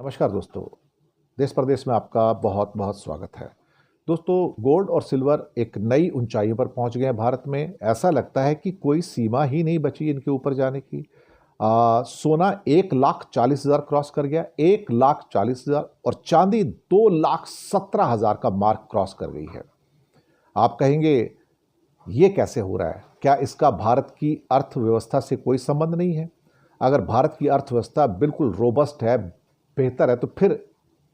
नमस्कार दोस्तों। देश प्रदेश में आपका बहुत बहुत स्वागत है। दोस्तों, गोल्ड और सिल्वर एक नई ऊंचाइयों पर पहुंच गए हैं भारत में। ऐसा लगता है कि कोई सीमा ही नहीं बची इनके ऊपर जाने की। सोना 1,40,000 क्रॉस कर गया, 1,40,000, और चांदी 2,17,000 का मार्क क्रॉस कर गई है। आप कहेंगे ये कैसे हो रहा है? क्या इसका भारत की अर्थव्यवस्था से कोई संबंध नहीं है? अगर भारत की अर्थव्यवस्था बिल्कुल रोबस्ट है, बेहतर है, तो फिर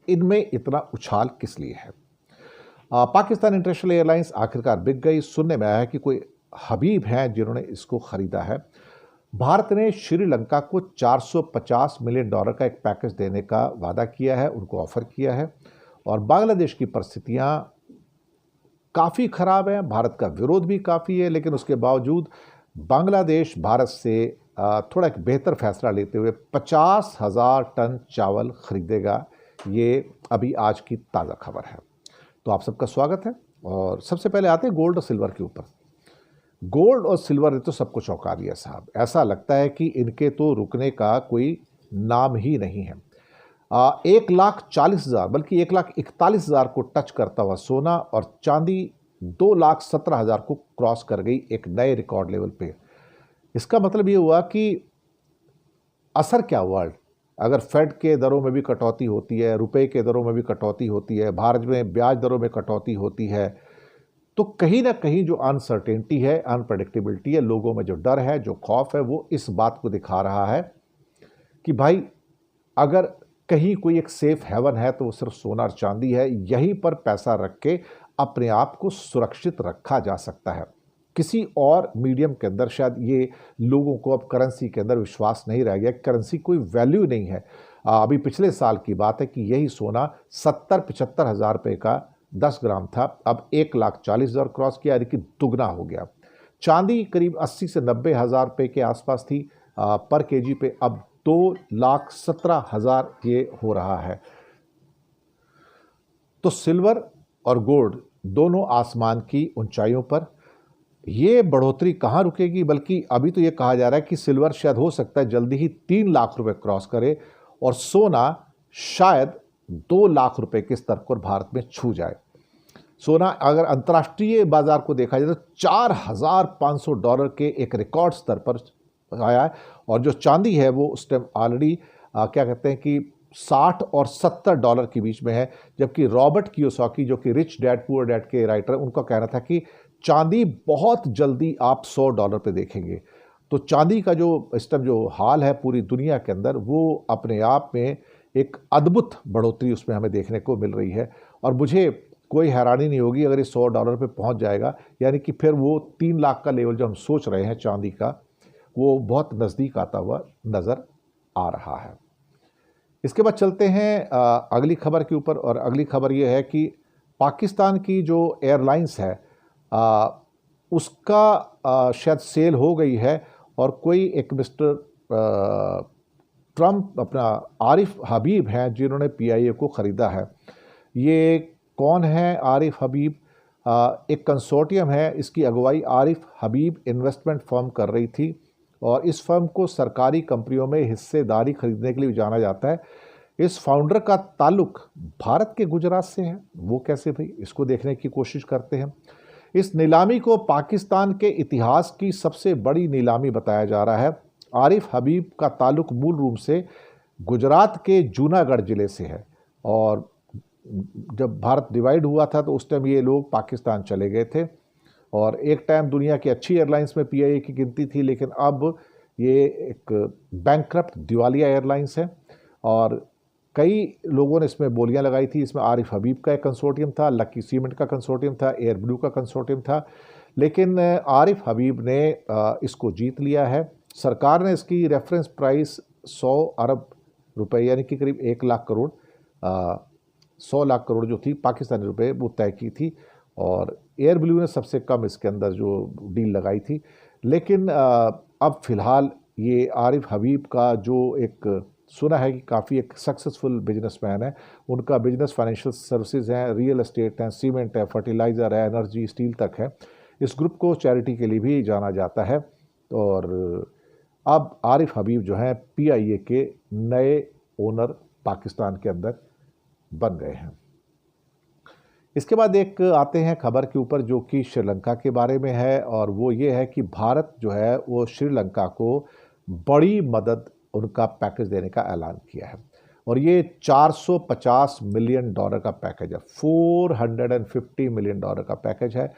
इनमें इतना उछाल किस लिए है? पाकिस्तान इंटरनेशनल एयरलाइंस आखिरकार बिक गई। सुनने में आया है कि कोई हबीब हैं जिन्होंने इसको खरीदा है। भारत ने श्रीलंका को $450 मिलियन का एक पैकेज देने का वादा किया है, उनको ऑफर किया है। और बांग्लादेश की परिस्थितियां काफ़ी ख़राब हैं, भारत का विरोध भी काफ़ी है, लेकिन उसके बावजूद बांग्लादेश भारत से थोड़ा एक बेहतर फैसला लेते हुए 50,000 टन चावल खरीदेगा। ये अभी आज की ताज़ा खबर है। तो आप सबका स्वागत है। और सबसे पहले आते हैं गोल्ड और सिल्वर के ऊपर। गोल्ड और सिल्वर ने तो सबको चौंका दिया साहब। ऐसा लगता है कि इनके तो रुकने का कोई नाम ही नहीं है। 1,40,000 बल्कि 1,41,000 को टच करता हुआ सोना और चांदी 2,17,000 को क्रॉस कर गई एक नए रिकॉर्ड लेवल पे। इसका मतलब ये हुआ कि असर क्या हुआ? अगर फेड के दरों में भी कटौती होती है, रुपए के दरों में भी कटौती होती है, भारत में ब्याज दरों में कटौती होती है, तो कहीं ना कहीं जो अनसर्टेनिटी है, अनप्रडिक्टेबिलिटी है, लोगों में जो डर है, जो खौफ है, वो इस बात को दिखा रहा है कि भाई अगर कहीं कोई एक सेफ हेवन है तो वो सिर्फ सोना और चांदी है। यहीं पर पैसा रख के अपने आप को सुरक्षित रखा जा सकता है। किसी और मीडियम के अंदर शायद ये लोगों को अब करेंसी के अंदर विश्वास नहीं रह गया। करेंसी कोई वैल्यू नहीं है। अभी पिछले साल की बात है कि यही सोना 70-75 हज़ार रुपये का 10 ग्राम था, अब 1,40,000 क्रॉस किया, यानी कि दुगना हो गया। चांदी करीब 80 से 90 हज़ार रुपये के आसपास थी पर केजी पे, अब 2,17,000 ये हो रहा है। तो सिल्वर और गोल्ड दोनों आसमान की ऊंचाइयों पर। ये बढ़ोतरी कहाँ रुकेगी? बल्कि अभी तो ये कहा जा रहा है कि सिल्वर शायद हो सकता है जल्दी ही 3 लाख रुपए क्रॉस करे, और सोना शायद 2 लाख रुपए के स्तर पर भारत में छू जाए। सोना अगर अंतर्राष्ट्रीय बाजार को देखा जाए तो $4,500 के एक रिकॉर्ड स्तर पर आया है। और जो चांदी है वो उस टाइम ऑलरेडी क्या कहते हैं कि $60 और $70 के बीच में है। जबकि रॉबर्ट कियोसाकी, जो कि रिच डैड पुअर डैड के राइटर, उनका कहना था कि चांदी बहुत जल्दी आप $100 पे देखेंगे। तो चांदी का जो इस टाइम जो हाल है पूरी दुनिया के अंदर, वो अपने आप में एक अद्भुत बढ़ोतरी उसमें हमें देखने को मिल रही है। और मुझे कोई हैरानी नहीं होगी अगर ये $100 पे पहुंच जाएगा, यानी कि फिर वो 3 लाख का लेवल जो हम सोच रहे हैं चांदी का, वो बहुत नज़दीक आता हुआ नज़र आ रहा है। इसके बाद चलते हैं अगली खबर के ऊपर। और अगली खबर ये है कि पाकिस्तान की जो एयरलाइंस है उसका शायद सेल हो गई है। और कोई एक मिस्टर ट्रम्प, अपना आरिफ हबीब हैं जिन्होंने पीआईए को ख़रीदा है। ये कौन है आरिफ हबीब? एक कंसोर्टियम है, इसकी अगुवाई आरिफ हबीब इन्वेस्टमेंट फर्म कर रही थी। और इस फर्म को सरकारी कंपनियों में हिस्सेदारी खरीदने के लिए जाना जाता है। इस फाउंडर का ताल्लुक भारत के गुजरात से है। वो कैसे भाई? इसको देखने की कोशिश करते हैं। इस नीलामी को पाकिस्तान के इतिहास की सबसे बड़ी नीलामी बताया जा रहा है। आरिफ हबीब का ताल्लुक मूल रूप से गुजरात के जूनागढ़ ज़िले से है। और जब भारत डिवाइड हुआ था तो उस टाइम ये लोग पाकिस्तान चले गए थे। और एक टाइम दुनिया की अच्छी एयरलाइंस में पीआईए की गिनती थी, लेकिन अब ये एक बैंकक्रप्ट दिवालिया एयरलाइंस है। और कई लोगों ने इसमें बोलियां लगाई थी। इसमें आरिफ हबीब का एक कंसोर्टियम था, लकी सीमेंट का कंसोर्टियम था, एयर ब्लू का कंसोर्टियम था। लेकिन आरिफ हबीब ने इसको जीत लिया है। सरकार ने इसकी रेफरेंस प्राइस 100 अरब रुपए, यानी कि करीब 1 लाख करोड़, 100 लाख करोड़ जो थी पाकिस्तानी रुपए, वो तय की थी। और एयर ब्लू ने सबसे कम इसके अंदर जो डील लगाई थी। लेकिन अब फिलहाल ये आरिफ हबीब का जो एक सुना है कि काफ़ी एक सक्सेसफुल बिजनेसमैन है। उनका बिजनेस फाइनेंशियल सर्विसेज है, रियल एस्टेट है, सीमेंट है, फर्टिलाइज़र है, एनर्जी, स्टील तक है। इस ग्रुप को चैरिटी के लिए भी जाना जाता है। और अब आरिफ हबीब जो हैं पीआईए के नए ओनर पाकिस्तान के अंदर बन गए हैं। इसके बाद एक आते हैं खबर के ऊपर जो कि श्रीलंका के बारे में है, और वो ये है कि भारत जो है वो श्रीलंका को बड़ी मदद, उनका पैकेज देने का ऐलान किया है। और ये $450 मिलियन का पैकेज है, $450 मिलियन का पैकेज है।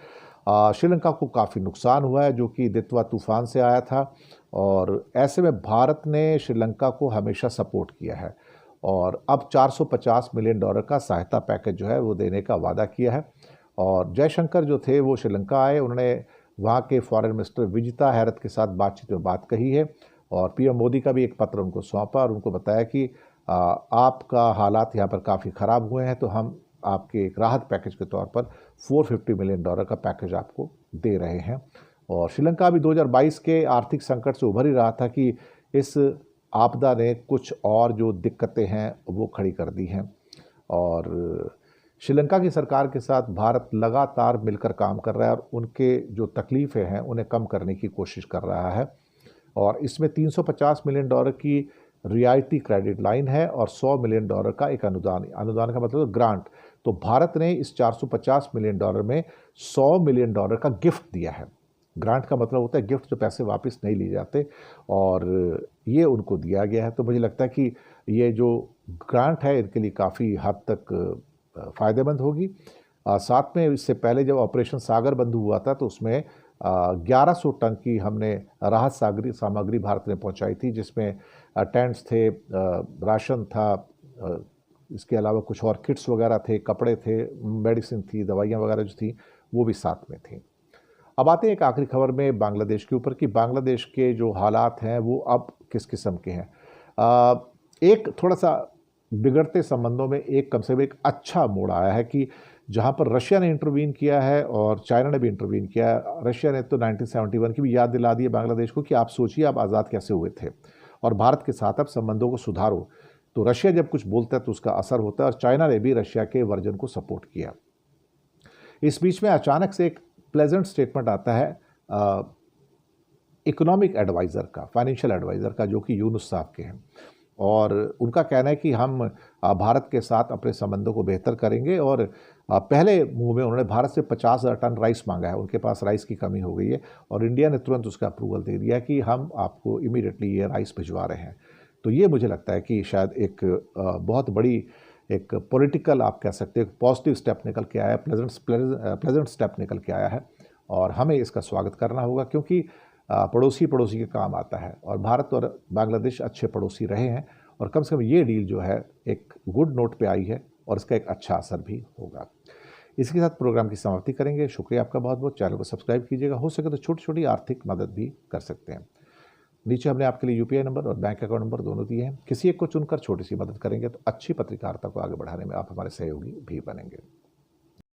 श्रीलंका को काफ़ी नुकसान हुआ है जो कि दितवा तूफान से आया था, और ऐसे में भारत ने श्रीलंका को हमेशा सपोर्ट किया है और अब $450 मिलियन का सहायता पैकेज जो है वो देने का वादा किया है। और जयशंकर जो थे वो श्रीलंका आए, उन्होंने वहाँ के फॉरेन मिनिस्टर विजिता हैरत के साथ बातचीत में बात कही है, और पीएम मोदी का भी एक पत्र उनको सौंपा और उनको बताया कि आपका हालात यहाँ पर काफ़ी ख़राब हुए हैं, तो हम आपके एक राहत पैकेज के तौर पर $450 मिलियन का पैकेज आपको दे रहे हैं। और श्रीलंका भी 2022 के आर्थिक संकट से उभर ही रहा था कि इस आपदा ने कुछ और जो दिक्कतें हैं वो खड़ी कर दी हैं, और श्रीलंका की सरकार के साथ भारत लगातार मिलकर काम कर रहा है और उनके जो तकलीफ़ें हैं उन्हें कम करने की कोशिश कर रहा है। और इसमें $350 मिलियन की रियायती क्रेडिट लाइन है और $100 मिलियन का एक अनुदान का मतलब ग्रांट। तो भारत ने इस $450 मिलियन में $100 मिलियन का गिफ्ट दिया है। ग्रांट का मतलब होता है गिफ्ट, जो पैसे वापस नहीं लिए जाते, और ये उनको दिया गया है। तो मुझे लगता है कि ये जो ग्रांट है इनके लिए काफ़ी हद तक फ़ायदेमंद होगी। साथ में इससे पहले जब ऑपरेशन सागर बंद हुआ था तो उसमें 1100 टन की हमने राहत सामग्री भारत ने पहुंचाई थी, जिसमें टेंट्स थे, राशन था, इसके अलावा कुछ और किट्स वगैरह थे, कपड़े थे, मेडिसिन थी, दवाइयाँ वगैरह जो थी वो भी साथ में थी। अब आते हैं एक आखिरी खबर में बांग्लादेश के ऊपर कि बांग्लादेश के जो हालात हैं वो अब किस किस्म के हैं। एक थोड़ा सा बिगड़ते संबंधों में एक कम से कम एक अच्छा मोड़ आया है कि जहां पर रशिया ने इंटरवीन किया है और चाइना ने भी इंटरवीन किया है। रशिया ने तो 1971 की भी याद दिला दी है बांग्लादेश को कि आप सोचिए आप आज़ाद कैसे हुए थे और भारत के साथ अब संबंधों को सुधारो। तो रशिया जब कुछ बोलता है तो उसका असर होता है, और चाइना ने भी रशिया के वर्जन को सपोर्ट किया। इस बीच में अचानक से एक प्लेजेंट स्टेटमेंट आता है इकोनॉमिक एडवाइज़र का, फाइनेंशियल एडवाइज़र का, जो कि यूनुस साहब के हैं, और उनका कहना है कि हम भारत के साथ अपने संबंधों को बेहतर करेंगे। और पहले मुंह में उन्होंने भारत से 50,000 टन राइस मांगा है, उनके पास राइस की कमी हो गई है, और इंडिया ने तुरंत उसका अप्रूवल दे दिया कि हम आपको इमीडिएटली ये राइस भिजवा रहे हैं। तो ये मुझे लगता है कि शायद एक बहुत बड़ी एक पॉलिटिकल, आप कह सकते हैं, पॉजिटिव स्टेप निकल के आया, प्लेजेंट स्टेप निकल के आया है, और हमें इसका स्वागत करना होगा, क्योंकि पड़ोसी के काम आता है, और भारत और बांग्लादेश अच्छे पड़ोसी रहे हैं, और कम से कम ये डील जो है एक गुड नोट पे आई है और इसका एक अच्छा असर भी होगा। इसके साथ प्रोग्राम की समाप्ति करेंगे। शुक्रिया आपका बहुत बहुत। चैनल को सब्सक्राइब कीजिएगा, हो सके तो छोटी छोटी आर्थिक मदद भी कर सकते हैं। नीचे हमने आपके लिए UPI नंबर और बैंक अकाउंट नंबर दोनों दिए हैं। किसी एक को चुनकर छोटी सी मदद करेंगे तो अच्छी पत्रकारिता को आगे बढ़ाने में आप हमारे सहयोगी भी बनेंगे।